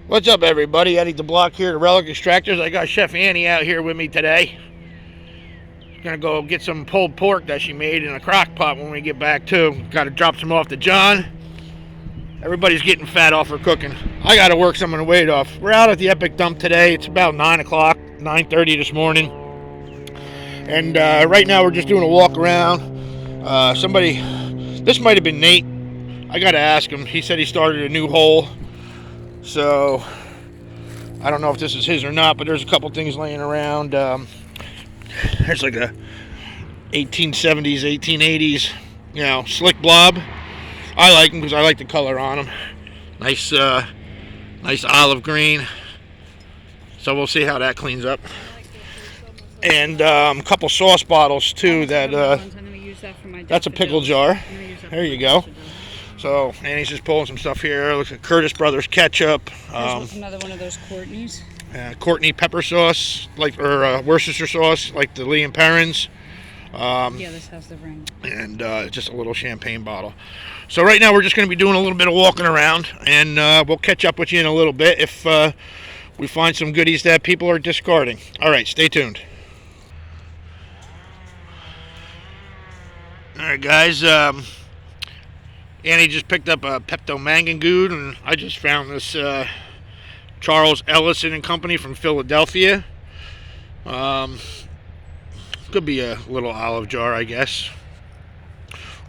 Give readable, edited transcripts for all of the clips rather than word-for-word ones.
What's up, everybody? Eddie the Block here, the Relic Extractors. I got Chef Annie out here with me today. Gonna go get some pulled pork that she made in a crock pot when we get back too. Gotta drop some off to John. Everybody's getting fat off her cooking. I gotta work some of the weight off. We're out at the Epic Dump today. It's about 9 o'clock, 9:30 this morning. And right now we're just doing a walk around. This might have been Nate. I gotta ask him. He said he started a new hole. So I don't know if this is his or not, but there's a couple things laying around. There's like a 1870s, 1880s, slick blob. I like them because I like the color on them. Nice olive green. So we'll see how that cleans up. And a couple sauce bottles too. That's a pickle jar. There you go. So Annie's just pulling some stuff here. Looks like Curtis Brothers ketchup. Another one of those Courtney's. Courtney pepper sauce, or Worcestershire sauce, like the Lee and Perrins. Yeah, this has the ring. And just a little champagne bottle. So right now we're just going to be doing a little bit of walking around, and we'll catch up with you in a little bit if we find some goodies that people are discarding. All right, stay tuned. All right, guys. Annie just picked up a Pepto Mangangood, and I just found this Charles Ellison and Company from Philadelphia. Could be a little olive jar, I guess,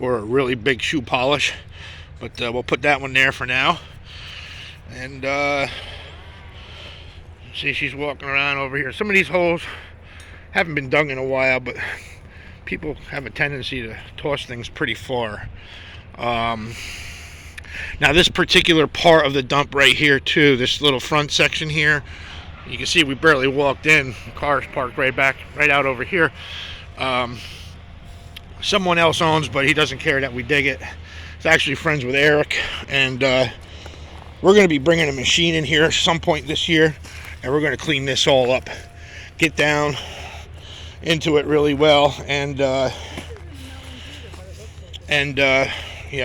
or a really big shoe polish, but we'll put that one there for now. And see, she's walking around over here. Some of these holes haven't been dug in a while, but people have a tendency to toss things pretty far. Now this particular part of the dump right here too, this little front section here, you can see we barely walked in. The car's parked right out over here. Someone else owns, but he doesn't care that we dig it. He's actually friends with Eric, and we're going to be bringing a machine in here some point this year, and we're going to clean this all up, get down into it really well, and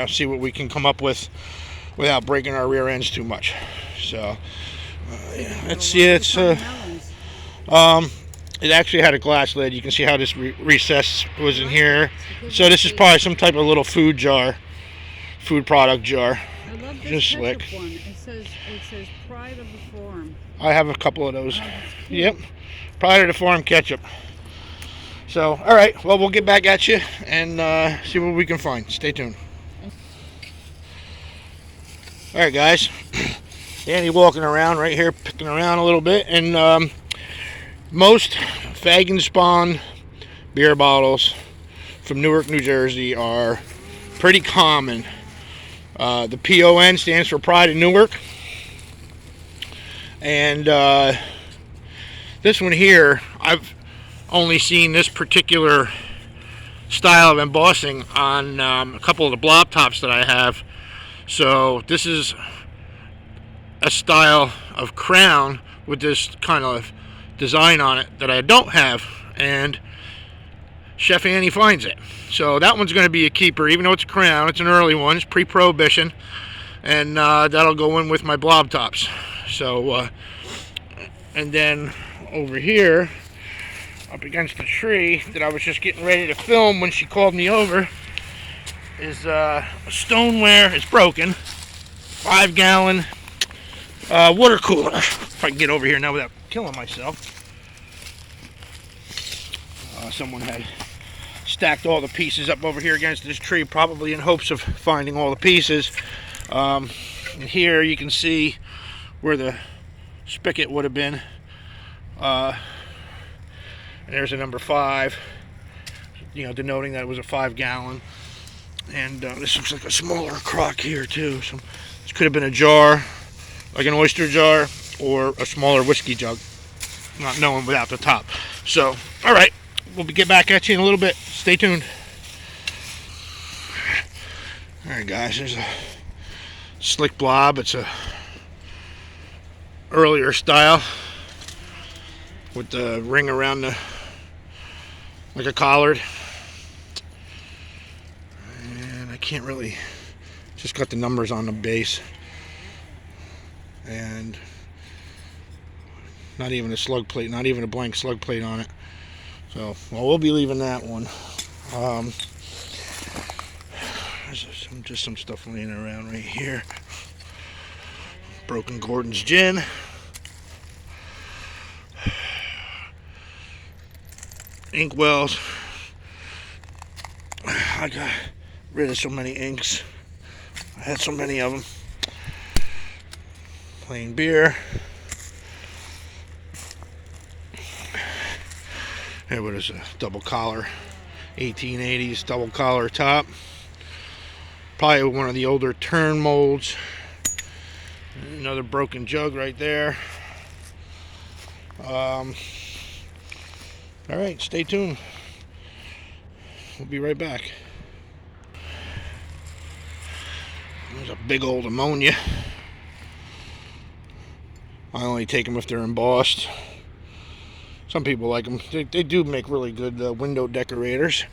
see what we can come up with without breaking our rear ends too much. So let's see. It actually had a glass lid. You can see how this recess was in here. So this is probably some type of little food product jar. I love this just slick one. It says Pride of the Farm. I have a couple of those. Yep, Pride of the Farm ketchup. So all right, well, we'll get back at you and see what we can find. Stay tuned. All right, guys. Annie walking around right here, picking around a little bit, and most Fag and Spawn beer bottles from Newark, New Jersey are pretty common. The PON stands for Pride of Newark, and this one here, I've only seen this particular style of embossing on a couple of the blob tops that I have. So this is a style of crown with this kind of design on it that I don't have, and Chef Annie finds it. So that one's going to be a keeper, even though it's a crown. It's an early one. It's pre-prohibition, and that'll go in with my blob tops. So and then over here, up against the tree that I was just getting ready to film when she called me over, is a stoneware. It's broken 5-gallon water cooler. If I can get over here now without killing myself. Someone had stacked all the pieces up over here against this tree, probably in hopes of finding all the pieces. And here you can see where the spigot would have been. And there's a number 5, denoting that it was a 5-gallon. And this looks like a smaller crock here too. So this could have been a jar, like an oyster jar, or a smaller whiskey jug. Not knowing without the top. So, all right, we'll get back at you in a little bit. Stay tuned. All right, guys, there's a slick blob. It's a earlier style with the ring around like a collard. And I can't really, just got the numbers on the base. And Not even a slug plate, not even a blank slug plate on it. So, well, we'll be leaving that one. There's just some stuff laying around right here. Broken Gordon's gin. Ink wells. I got rid of so many inks. I had so many of them. Plain beer. Here, what is a double collar? 1880s double collar top. Probably one of the older turn molds. Another broken jug right there. All right, stay tuned. We'll be right back. There's a big old ammonia. I only take them if they're embossed. Some people like them. They do make really good window decorators.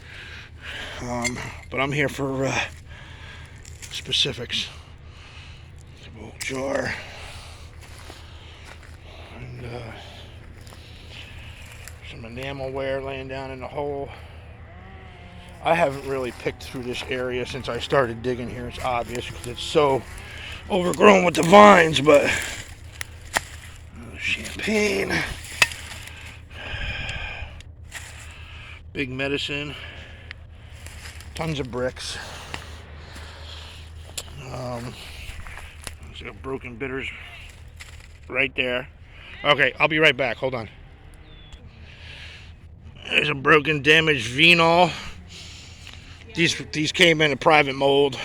But I'm here for specifics. A old jar. And some enamelware laying down in the hole. I haven't really picked through this area since I started digging here. It's obvious because it's so overgrown with the vines, but champagne. Big medicine. Tons of bricks. There's got broken bitters right there. Okay, I'll be right back. Hold on. There's a broken, damaged Venol. These came in a private mold.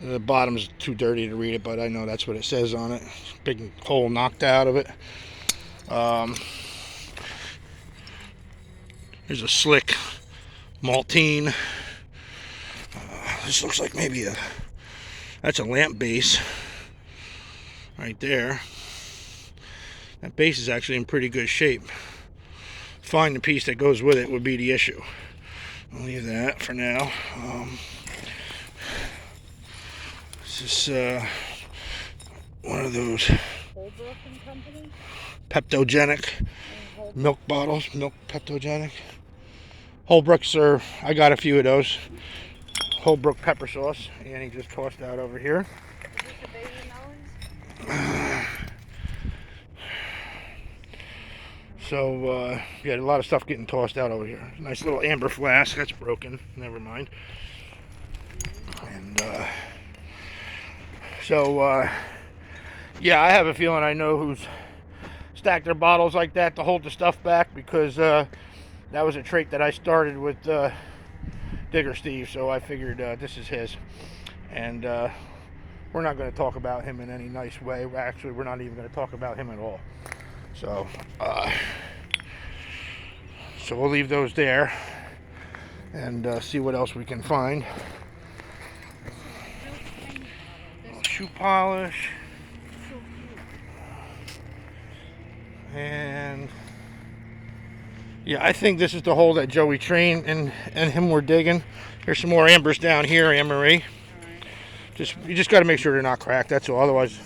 The bottom's too dirty to read it, but I know that's what it says on it. Big hole knocked out of it. There's a slick Maltine. This looks like maybe that's a lamp base right there. That base is actually in pretty good shape. Finding the piece that goes with it would be the issue. I'll leave that for now. This is one of those Peptogenic milk bottles. Milk Peptogenic. Holbrook's are, I got a few of those. Holbrook pepper sauce. Annie just tossed out over here. Is this the baby melons? So, yeah, a lot of stuff getting tossed out over here. Nice little amber flask. That's broken. Never mind. And, yeah, I have a feeling I know who's stacked their bottles like that to hold the stuff back, because that was a trait that I started with Digger Steve, so I figured this is his. And we're not going to talk about him in any nice way. Actually, we're not even going to talk about him at all. So, we'll leave those there and see what else we can find. Shoe polish. And yeah, I think this is the hole that Joey Train and him were digging. There's some more ambers down here, Anne-Marie. You just got to make sure they're not cracked. That's all. Otherwise.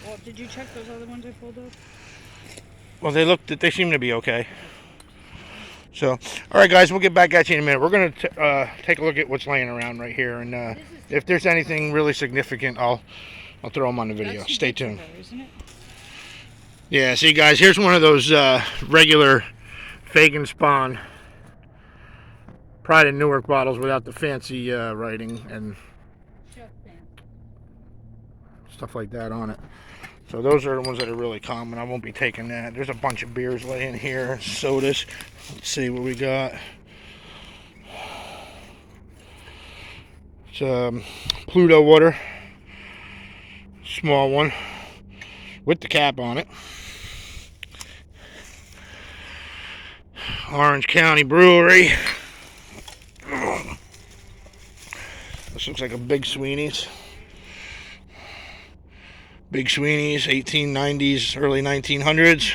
Well, did you check those other ones I pulled up? Well, they seem to be okay. So, all right, guys, we'll get back at you in a minute. We're going to take a look at what's laying around right here, and if there's anything really significant, I'll throw them on the video. Stay tuned. Isn't it? Yeah, see, guys, here's one of those regular Fagan Spawn Pride and Newark bottles without the fancy writing and stuff like that on it. So those are the ones that are really common. I won't be taking that. There's a bunch of beers laying here, sodas. Let's see what we got. It's Pluto water, small one with the cap on it. Orange County Brewery. This looks like a Big Sweeney's. Big Sweeney's, 1890s, early 1900s.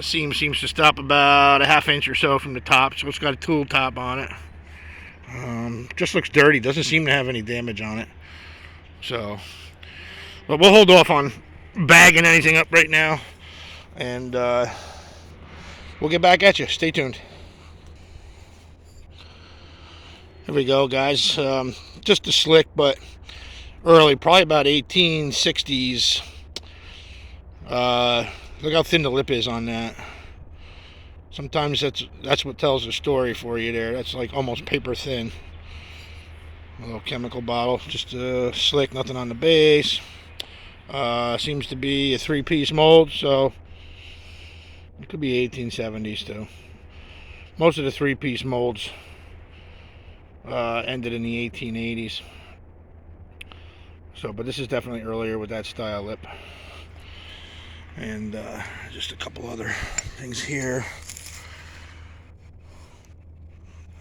Seam seems to stop about a ½ inch or so from the top, so it's got a tool top on it. Just looks dirty, doesn't seem to have any damage on it. So, but we'll hold off on bagging anything up right now. And we'll get back at you. Stay tuned. Here we go, guys. Just a slick, but early, probably about 1860s. Look how thin the lip is on that. Sometimes that's what tells the story for you there. That's like almost paper thin. A little chemical bottle, just slick, nothing on the base. Seems to be a 3-piece mold, so it could be 1870s too. Most of the 3-piece molds ended in the 1880s. So, but this is definitely earlier with that style lip. And just a couple other things here.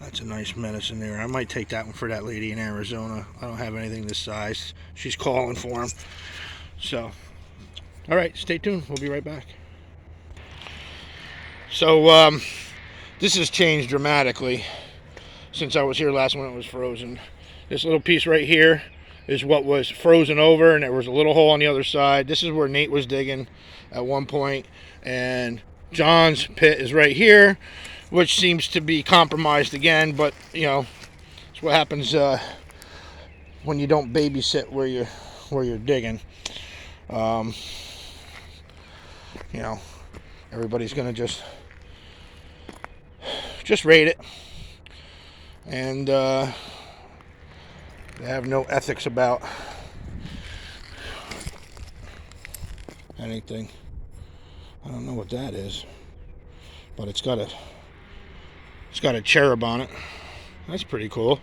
That's a nice medicine there. I might take that one for that lady in Arizona. I don't have anything this size. She's calling for them. So, all right, stay tuned. We'll be right back. So, this has changed dramatically since I was here last when it was frozen. This little piece right here is what was frozen over, and there was a little hole on the other side. This is where Nate was digging at one point, and John's pit is right here, which seems to be compromised again. But you know, it's what happens when you don't babysit where you're digging. You know, everybody's gonna just rate it, and they have no ethics about anything. I don't know what that is, but it's got a cherub on it. That's pretty cool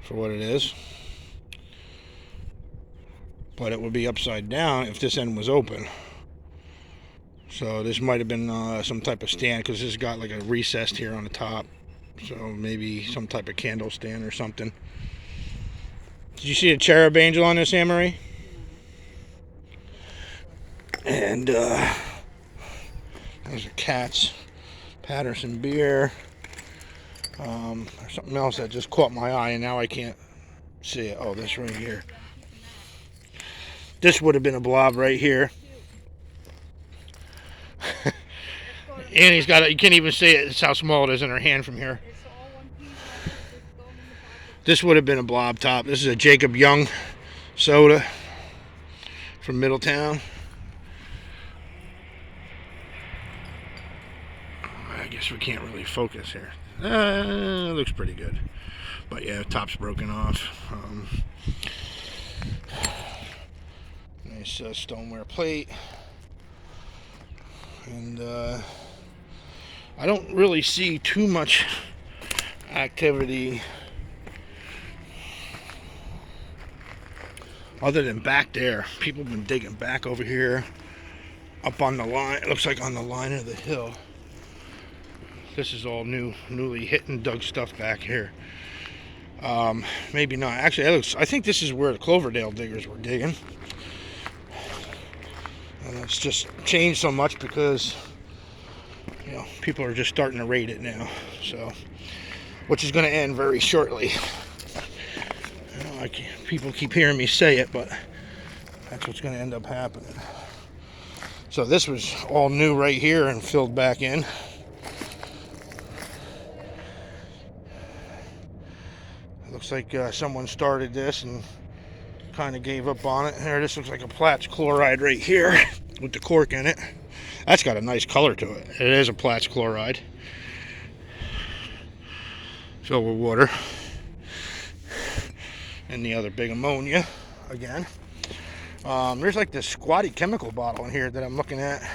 for what it is. But it would be upside down if this end was open. So this might have been some type of stand, because this has got like a recessed here on the top. So maybe some type of candle stand or something. Did you see a cherub angel on this, Anne-Marie? And those are cats. Patterson beer. There's something else that just caught my eye and now I can't see it. Oh, this right here. This would have been a blob right here. Annie's got it. You can't even see it. It's how small it is in her hand from here. This would have been a blob top. This is a Jacob Young soda from Middletown. I guess we can't really focus here. It looks pretty good. But yeah, top's broken off. Nice stoneware plate. And I don't really see too much activity other than back there. People have been digging back over here up on the line. It looks like on the line of the hill. This is all newly hit and dug stuff back here. Maybe not. Actually, I think this is where the Cloverdale diggers were digging. And it's just changed so much because, you know, people are just starting to rate it now. So, which is going to end very shortly. You know, people keep hearing me say it, but that's what's going to end up happening. So this was all new right here and filled back in. It looks like someone started this and kind of gave up on it. Here, this looks like a Platts chloride right here with the cork in it. That's got a nice color to it. It is a Platts chloride filled with water. And the other big ammonia again. There's like this squatty chemical bottle in here that I'm looking at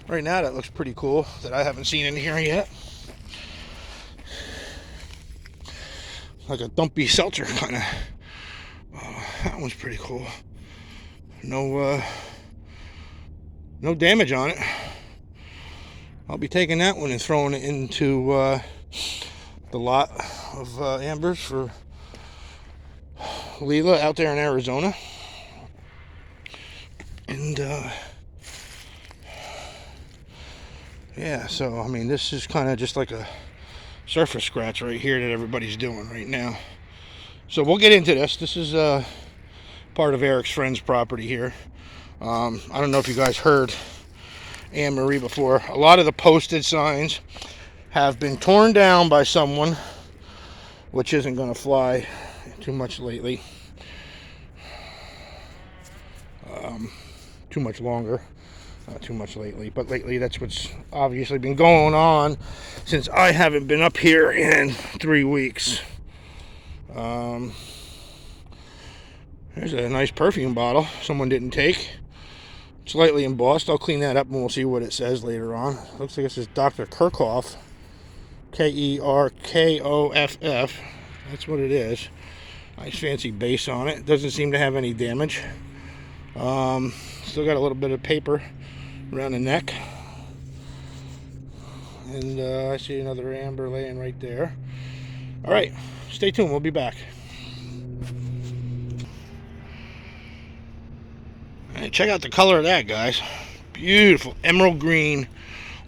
right now that looks pretty cool, that I haven't seen in here yet. Like a dumpy seltzer kind of. That one's pretty cool. No damage on it. I'll be taking that one and throwing it into the lot of ambers for Leela out there in Arizona. And yeah, so I mean, this is kind of just like a surface scratch right here that everybody's doing right now. So we'll get into this. This is part of Eric's friend's property here. I don't know if you guys heard Anne Marie before. A lot of the posted signs have been torn down by someone, which isn't going to fly too much lately. Too much longer. Not too much lately, but lately that's what's obviously been going on since I haven't been up here in 3 weeks. There's a nice perfume bottle someone didn't take. It's lightly embossed. I'll clean that up and we'll see what it says later on. Looks like it says Dr. Kirchhoff. Kerkoff. That's what it is. Nice fancy base on it. Doesn't seem to have any damage. Still got a little bit of paper around the neck. And I see another amber laying right there. Alright, stay tuned. We'll be back. Right, check out the color of that, guys. Beautiful emerald green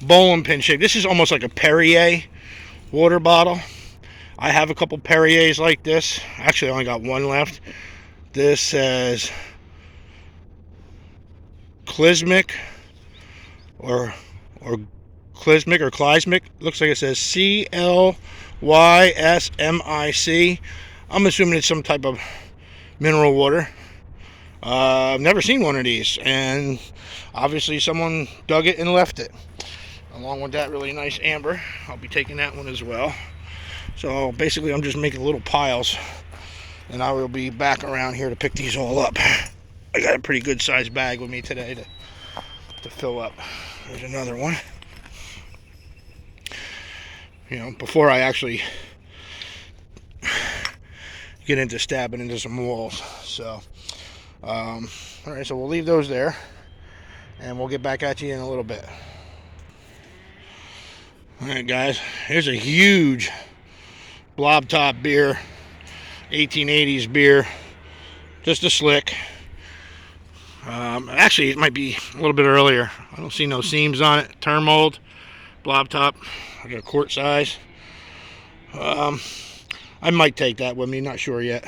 bowling pin shape. This is almost like a Perrier water bottle. I have a couple Perriers like this. Actually, I only got one left. This says Klysmic or Klysmic. Looks like it says CLYSMIC. I'm assuming it's some type of mineral water. I've never seen one of these, and obviously someone dug it and left it. Along with that really nice amber, I'll be taking that one as well. So basically I'm just making little piles, and I will be back around here to pick these all up. I got a pretty good sized bag with me today to fill up. There's another one. You know, before I actually get into stabbing into some walls. So alright, so we'll leave those there and we'll get back at you in a little bit. Alright guys, here's a huge blob top beer, 1880s beer, just a slick. Actually it might be a little bit earlier. I don't see no seams on it. Term mold, blob top. I got a quart size. I might take that with me, not sure yet.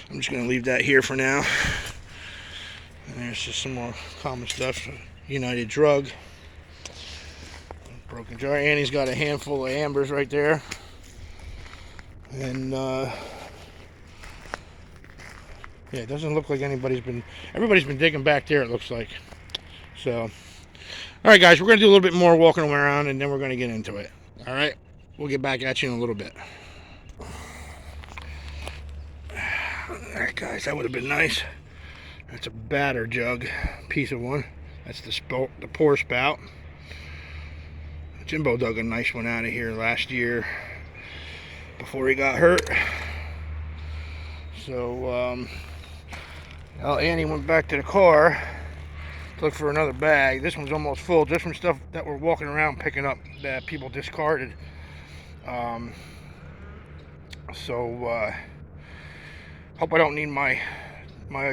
I'm just going to leave that here for now. And there's just some more common stuff. United Drug. Broken jar. Annie's got a handful of ambers right there. And, yeah, it doesn't look like everybody's been digging back there, it looks like. So, alright guys, we're going to do a little bit more walking around and then we're going to get into it. Alright, we'll get back at you in a little bit. Alright guys, that would have been nice. That's a batter jug, piece of one. That's the pour spout. Jimbo dug a nice one out of here last year before he got hurt. So Annie went back to the car to look for another bag. This one's almost full, just from stuff that we're walking around picking up that people discarded. Hope I don't need my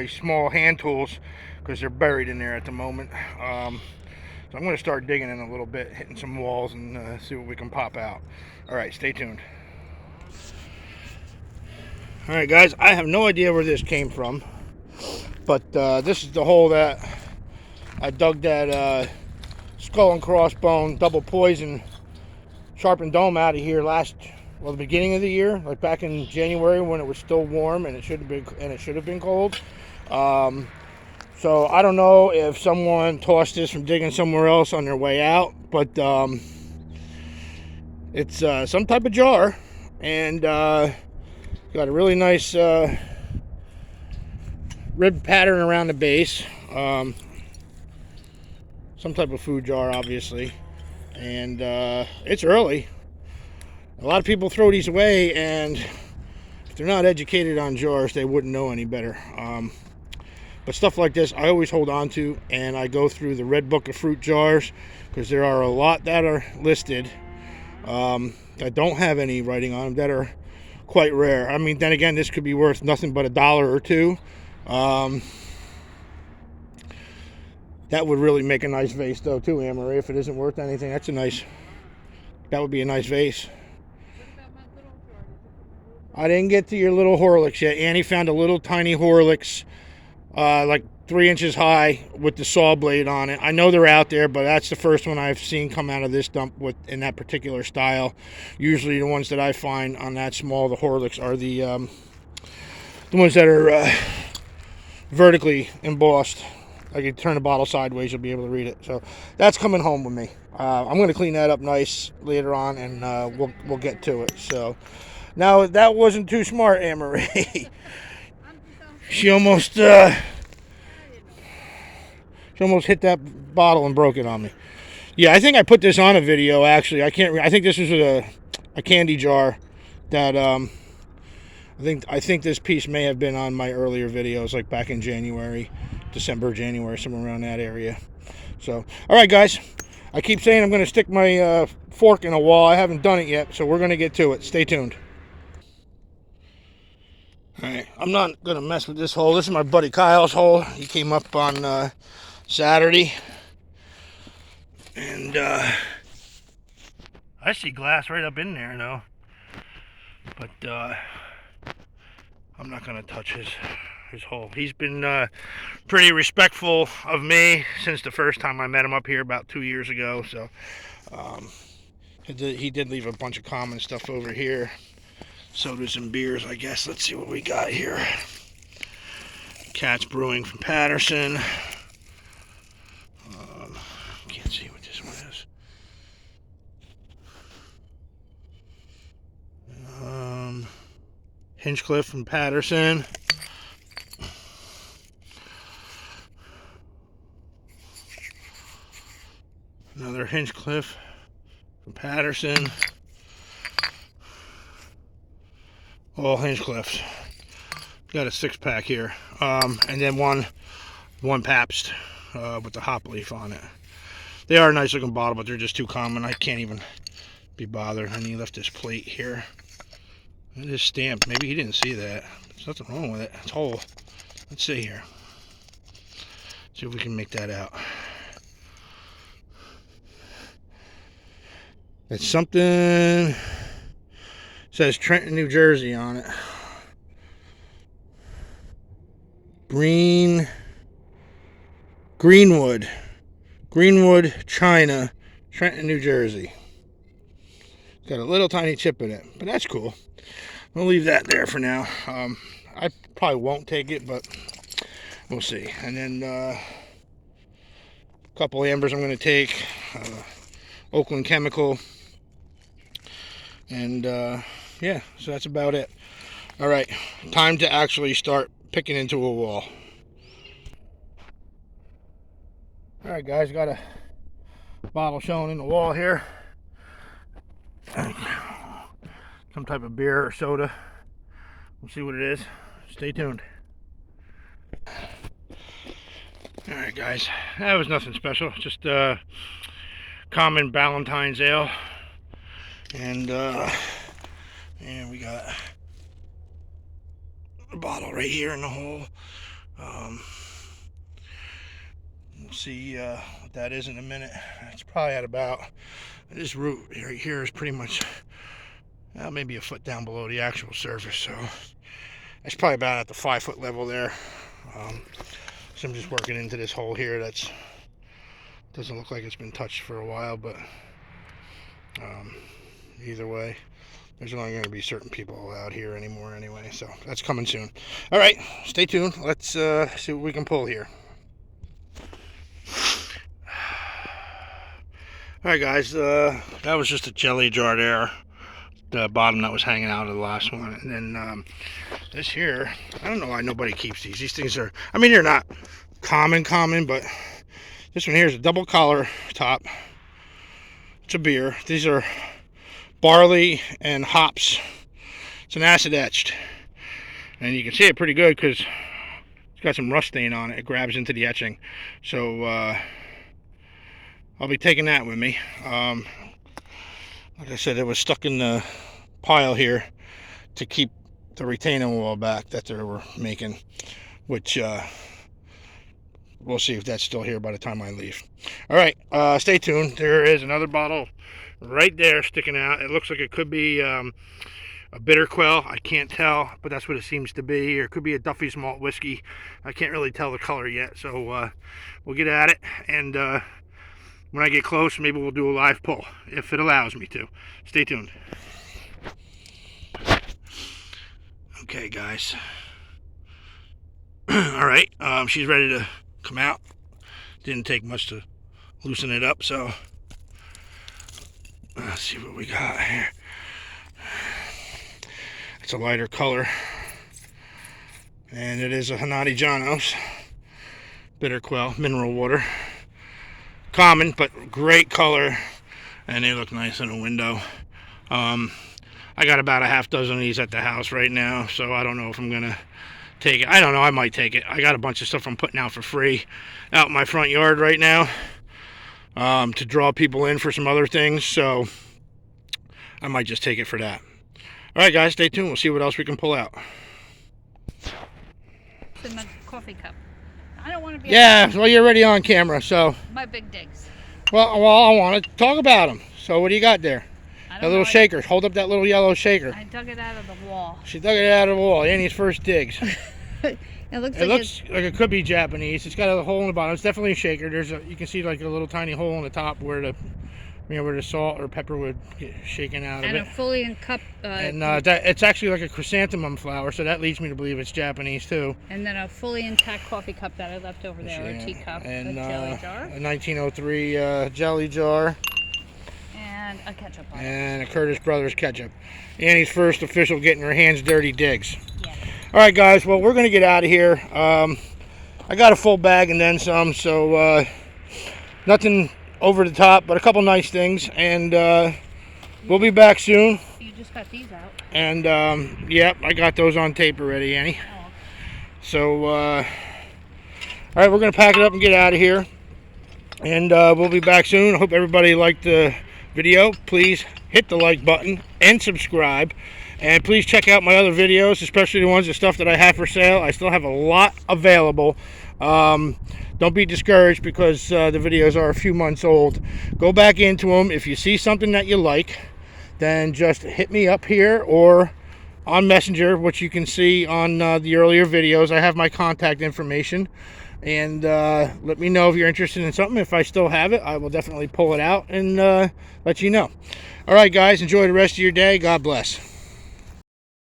small hand tools because they're buried in there at the moment. So I'm going to start digging in a little bit, hitting some walls, and see what we can pop out. Alright, stay tuned. Alright guys, I have no idea where this came from, but this is the hole that I dug that skull and crossbone double poison sharpened dome out of here the beginning of the year, like back in January when it was still warm and it should have been cold. So I don't know if someone tossed this from digging somewhere else on their way out, but it's some type of jar, and got a really nice rib pattern around the base. Some type of food jar, obviously, and it's early. A lot of people throw these away, and if they're not educated on jars, they wouldn't know any better. But stuff like this, I always hold on to, and I go through the Red Book of Fruit jars, because there are a lot that are listed that don't have any writing on them, that are quite rare. I mean, then again, this could be worth nothing but $1 or $2. That would really make a nice vase, though, too, Anne-Marie. If it isn't worth anything, that would be a nice vase. I didn't get to your little Horlicks yet. Annie found a little tiny Horlicks, like 3 inches high with the saw blade on it. I know they're out there, but that's the first one I've seen come out of this dump in that particular style. Usually the ones that I find on that small, the Horlicks, are the ones that are vertically embossed. I can turn the bottle sideways, you'll be able to read it. So that's coming home with me. I'm going to clean that up nice later on, and we'll get to it. So now that wasn't too smart, Anne-Marie. She almost hit that bottle and broke it on me. Yeah, I think I put this on a video. Actually, I think this was a candy jar that I think this piece may have been on my earlier videos, like back in December, January, somewhere around that area. So, all right, guys. I keep saying I'm going to stick my fork in a wall. I haven't done it yet, so we're going to get to it. Stay tuned. All right, I'm not going to mess with this hole. This is my buddy Kyle's hole. He came up on Saturday. And I see glass right up in there, though. But I'm not going to touch his hole. He's been pretty respectful of me since the first time I met him up here about 2 years ago. So he did leave a bunch of common stuff over here. Sodas and beers, I guess. Let's see what we got here. Cat's Brewing from Patterson. Can't see what this one is. Hinchcliffe from Patterson. Another Hinchcliffe from Patterson. All Hinchcliffes. Got a 6-pack here. And then one Pabst with the hop leaf on it. They are a nice looking bottle, but they're just too common. I can't even be bothered. And he left this plate here. It is stamped. Maybe he didn't see that. There's nothing wrong with it. It's whole. Let's see here. See if we can make that out. It's something. It says Trenton, New Jersey on it. Greenwood, China, Trenton, New Jersey. It's got a little tiny chip in it, but that's cool. We'll leave that there for now. I probably won't take it, but we'll see. And then a couple ambers I'm going to take. Oakland Chemical. And yeah, so that's about it. All right, time to actually start picking into a wall. All right, guys, got a bottle showing in the wall here. Some type of beer or soda. We'll see what it is. Stay tuned. All right, guys, that was nothing special. Just common Valentine's ale. And we got a bottle right here in the hole. We'll see what that is in a minute. It's probably at about, this root right here is pretty much maybe a foot down below the actual surface, so it's probably about at the 5-foot level there. So I'm just working into this hole here. That's doesn't look like it's been touched for a while, but either way, there's only going to be certain people allowed here anymore anyway, so that's coming soon. All right, stay tuned. Let's see what we can pull here. All right, guys, that was just a jelly jar there, the bottom that was hanging out of the last one. And then this here, I don't know why nobody keeps these. These things are, I mean, they're not common, but this one here is a double collar top. It's a beer. These are barley and hops. It's an acid etched, and you can see it pretty good because it's got some rust stain on it. It grabs into the etching, so I'll be taking that with me. Like I said, it was stuck in the pile here to keep the retaining wall back that they were making, which we'll see if that's still here by the time I leave. All right, stay tuned. There is another bottle right there sticking out. It looks like it could be a bitter quail. I can't tell, but that's what it seems to be. Or it could be a Duffy's malt whiskey. I can't really tell the color yet, so we'll get at it. And when I get close, maybe we'll do a live pull, if it allows me to. Stay tuned. Okay, guys. Alright, she's ready to come out. Didn't take much to loosen it up, so let's see what we got here. It's a lighter color, and it is a Hanati Janos bitter quail, mineral water. Common, but great color, and they look nice in a window. I got about a half dozen of these at the house right now, so I don't know if I'm gonna take it. I don't know, I might take it. I got a bunch of stuff I'm putting out for free out in my front yard right now, to draw people in for some other things, so I might just take it for that. Alright guys, stay tuned. We'll see what else we can pull out. It's in the coffee cup. I don't want to be... Yeah, well, you're already on camera, so... My big digs. Well, I want to talk about them. So what do you got there? That little shaker. Hold up that little yellow shaker. I dug it out of the wall. She dug it out of the wall. Annie's first digs. It looks like it could be Japanese. It's got a hole in the bottom. It's definitely a shaker. You can see like a little tiny hole in the top where the salt or pepper would get shaken out of it. And a fully in cup. It's actually like a chrysanthemum flower, so that leads me to believe it's Japanese too. And then a fully intact coffee cup that I left over there, or teacup, and a jelly jar. A 1903 jelly jar. And a ketchup bottle. And a Curtis Brothers ketchup. Annie's first official getting her hands dirty digs. Yeah. Alright guys, well we're going to get out of here. I got a full bag and then some, so nothing over the top, but a couple nice things, and we'll be back soon. You just got these out. And yep, I got those on tape already, Annie. Oh. So alright, we're going to pack it up and get out of here, and we'll be back soon. I hope everybody liked the video. Please hit the like button and subscribe, and please check out my other videos, especially the stuff that I have for sale. I still have a lot available. Don't be discouraged because the videos are a few months old. Go back into them. If you see something that you like, then just hit me up here or on Messenger, which you can see on the earlier videos. I have my contact information, and let me know if you're interested in something. If I still have it, I will definitely pull it out and let you know. All right guys, enjoy the rest of your day. God bless.